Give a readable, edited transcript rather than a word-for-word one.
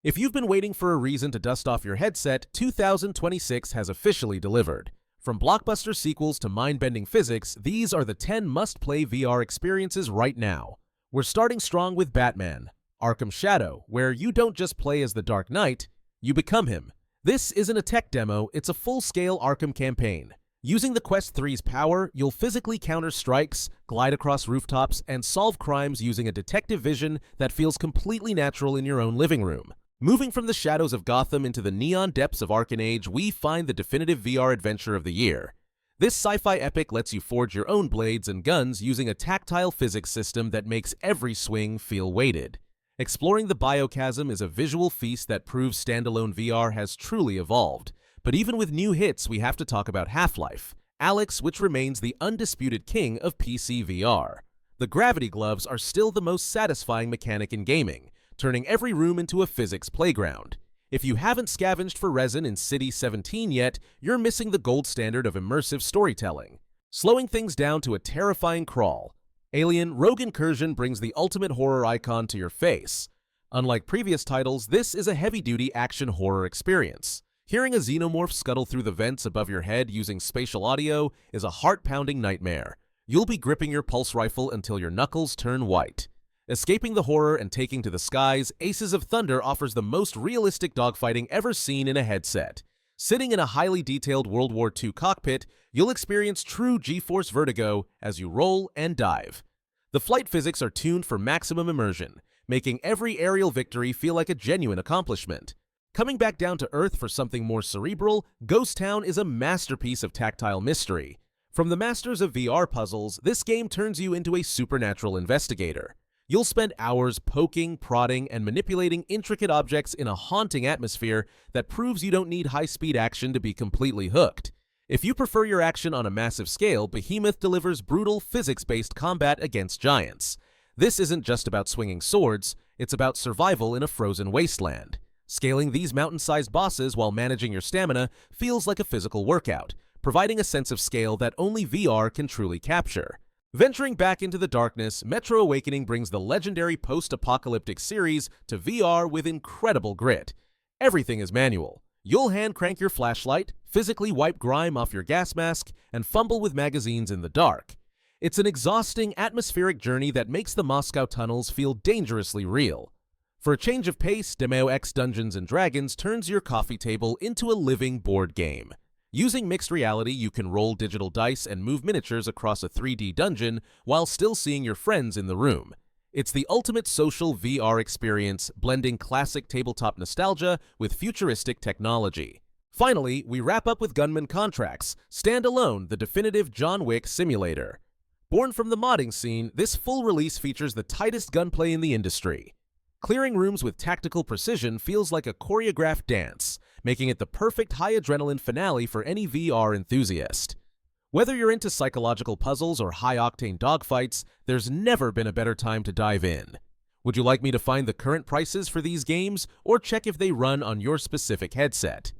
If you've been waiting for a reason to dust off your headset, 2026 has officially delivered. From blockbuster sequels to mind-bending physics, these are the 10 must-play VR experiences right now. We're starting strong with Batman, Arkham Shadow, where you don't just play as the Dark Knight, you become him. This isn't a tech demo, it's a full-scale Arkham campaign. Using the Quest 3's power, you'll physically counter strikes, glide across rooftops, and solve crimes using a detective vision that feels completely natural in your own living room. Moving from the shadows of Gotham into the neon depths of Arken Age, we find the definitive VR adventure of the year. This sci-fi epic lets you forge your own blades and guns using a tactile physics system that makes every swing feel weighted. Exploring the biochasm is a visual feast that proves standalone VR has truly evolved. But even with new hits, we have to talk about Half-Life, Alyx, which remains the undisputed king of PC VR. The gravity gloves are still the most satisfying mechanic in gaming, turning every room into a physics playground. If you haven't scavenged for resin in City 17 yet, you're missing the gold standard of immersive storytelling. Slowing things down to a terrifying crawl, Alien Rogue Incursion brings the ultimate horror icon to your face. Unlike previous titles, this is a heavy-duty action horror experience. Hearing a xenomorph scuttle through the vents above your head using spatial audio is a heart-pounding nightmare. You'll be gripping your pulse rifle until your knuckles turn white. Escaping the horror and taking to the skies, Aces of Thunder offers the most realistic dogfighting ever seen in a headset. Sitting in a highly detailed World War II cockpit, you'll experience true G-force vertigo as you roll and dive. The flight physics are tuned for maximum immersion, making every aerial victory feel like a genuine accomplishment. Coming back down to earth for something more cerebral, Ghost Town is a masterpiece of tactile mystery. From the masters of VR puzzles, this game turns you into a supernatural investigator. You'll spend hours poking, prodding, and manipulating intricate objects in a haunting atmosphere that proves you don't need high-speed action to be completely hooked. If you prefer your action on a massive scale, Behemoth delivers brutal, physics-based combat against giants. This isn't just about swinging swords, it's about survival in a frozen wasteland. Scaling these mountain-sized bosses while managing your stamina feels like a physical workout, providing a sense of scale that only VR can truly capture. Venturing back into the darkness, Metro Awakening brings the legendary post-apocalyptic series to VR with incredible grit. Everything is manual. You'll hand crank your flashlight, physically wipe grime off your gas mask, and fumble with magazines in the dark. It's an exhausting, atmospheric journey that makes the Moscow tunnels feel dangerously real. For a change of pace, Demeo X Dungeons & Dragons turns your coffee table into a living board game. Using mixed reality, you can roll digital dice and move miniatures across a 3D dungeon while still seeing your friends in the room. It's the ultimate social VR experience, blending classic tabletop nostalgia with futuristic technology. Finally, we wrap up with Gunman Contracts, Standalone, the definitive John Wick simulator. Born from the modding scene, this full release features the tightest gunplay in the industry. Clearing rooms with tactical precision feels like a choreographed dance, making it the perfect high-adrenaline finale for any VR enthusiast. Whether you're into psychological puzzles or high-octane dogfights, there's never been a better time to dive in. Would you like me to find the current prices for these games, or check if they run on your specific headset?